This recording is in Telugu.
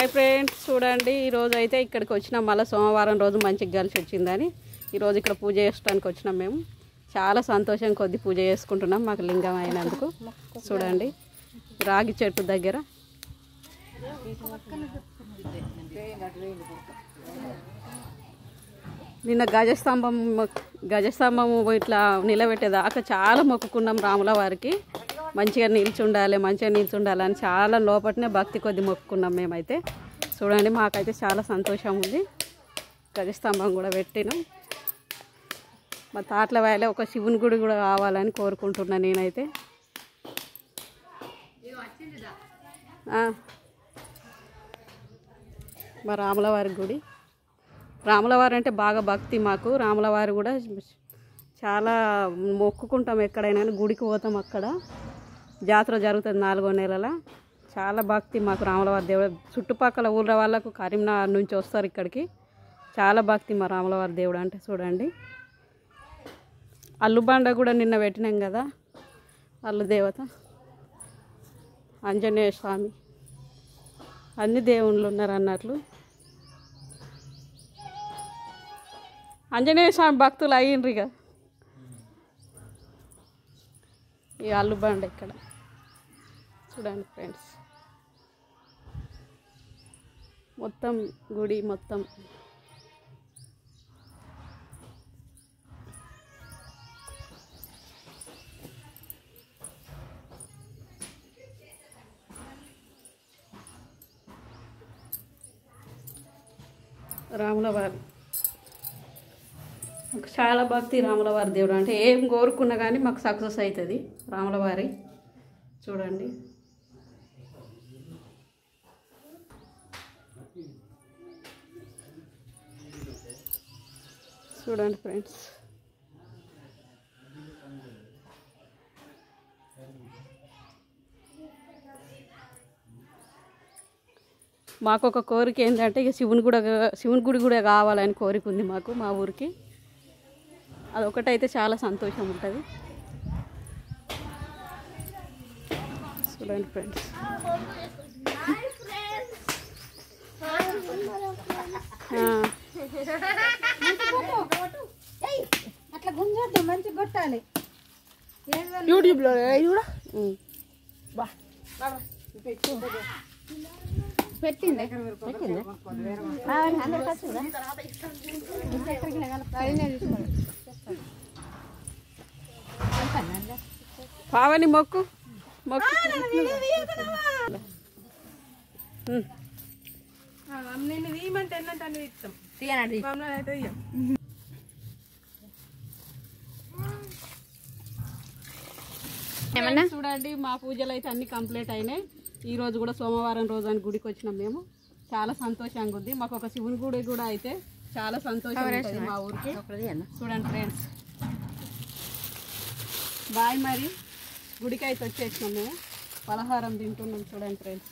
హాయ్ ఫ్రెండ్స్, చూడండి ఈరోజు అయితే ఇక్కడికి వచ్చినాం. మళ్ళీ సోమవారం రోజు మంచిగా కలిసి వచ్చిందని ఈరోజు ఇక్కడ పూజ చేసుకోవడానికి వచ్చినాం. మేము చాలా సంతోషం కొద్ది పూజ చేసుకుంటున్నాం మాకు లింగం అయినందుకు. చూడండి రాగి చెట్టు దగ్గర నిన్న గజస్తంభం ఇట్లా నిలబెట్టేదాకా చాలా మొక్కుకున్నాం. రాముల వారికి మంచిగా నిల్చుండాలని చాలా లోపలనే భక్తి కొద్ది మొక్కుకున్నాం మేమైతే. చూడండి మాకైతే చాలా సంతోషం ఉంది. గజస్తంభం కూడా పెట్టినాం. మా తాట్ల వేళ ఒక శివుని గుడి కూడా కావాలని కోరుకుంటున్నాను నేనైతే. మా రాములవారి గుడి, రాములవారి అంటే బాగా భక్తి మాకు. రాములవారి కూడా చాలా మొక్కుకుంటాం. ఎక్కడైనా గుడికి పోతాం, అక్కడ జాతర జరుగుతుంది 4వ నెలల. చాలా భక్తి మాకు రాములవారి దేవుడు. చుట్టుపక్కల ఊళ్ళ వాళ్ళకు కరీంనగర్ నుంచి వస్తారు ఇక్కడికి. చాలా భక్తి మా రాములవారి దేవుడు అంటే. చూడండి అల్లుబండ కూడా నిన్న పెట్టినాం కదా, అల్లు దేవత, ఆంజనేయ స్వామి, అన్ని దేవుళ్ళు ఉన్నారు అన్నట్లు. ఆంజనేయ స్వామి భక్తులు అయ్యిండ్రు ఇక. ఈ అల్లుబండ ఇక్కడ చూడండి ఫ్రెండ్స్, మొత్తం గుడి మొత్తం రాములవారి చాలా భక్తి. రాములవారి దేవుడు అంటే ఏం కోరుకున్నా కానీ మాకు సక్సెస్ అవుతుంది రాములవారి. చూడండి చూడండి ఫ్రెండ్స్, మాకు ఒక కోరిక ఏంటంటే ఇక శివుని గుడి కూడా కావాలని కోరిక ఉంది మాకు మా ఊరికి. అదొకటైతే చాలా సంతోషం ఉంటుంది. చూడండి ఫ్రెండ్స్, అట్లా గుంజొద్దు, మంచిగా కొట్టాలి. యూట్యూబ్లో కూడా పెట్టింది పావని మొక్కు నేను తీయమంటే ఎన్నంటే అన్ని ఇస్తాం. అయితే ఇయ్యం. చూడండి మా పూజలు అయితే అన్ని కంప్లీట్ అయినాయి. ఈ రోజు కూడా సోమవారం రోజు అని గుడికి వచ్చినాం మేము. చాలా సంతోషంగా ఉంది. మాకు ఒక శివుని గుడి కూడా అయితే చాలా సంతోషం ఉంటుంది మా ఊరికి. చూడండి ఫ్రెండ్స్, బాయ్. మరి గుడికి అయితే వచ్చేసినాం మేము, పలహారం తింటున్నాం. చూడండి ఫ్రెండ్స్,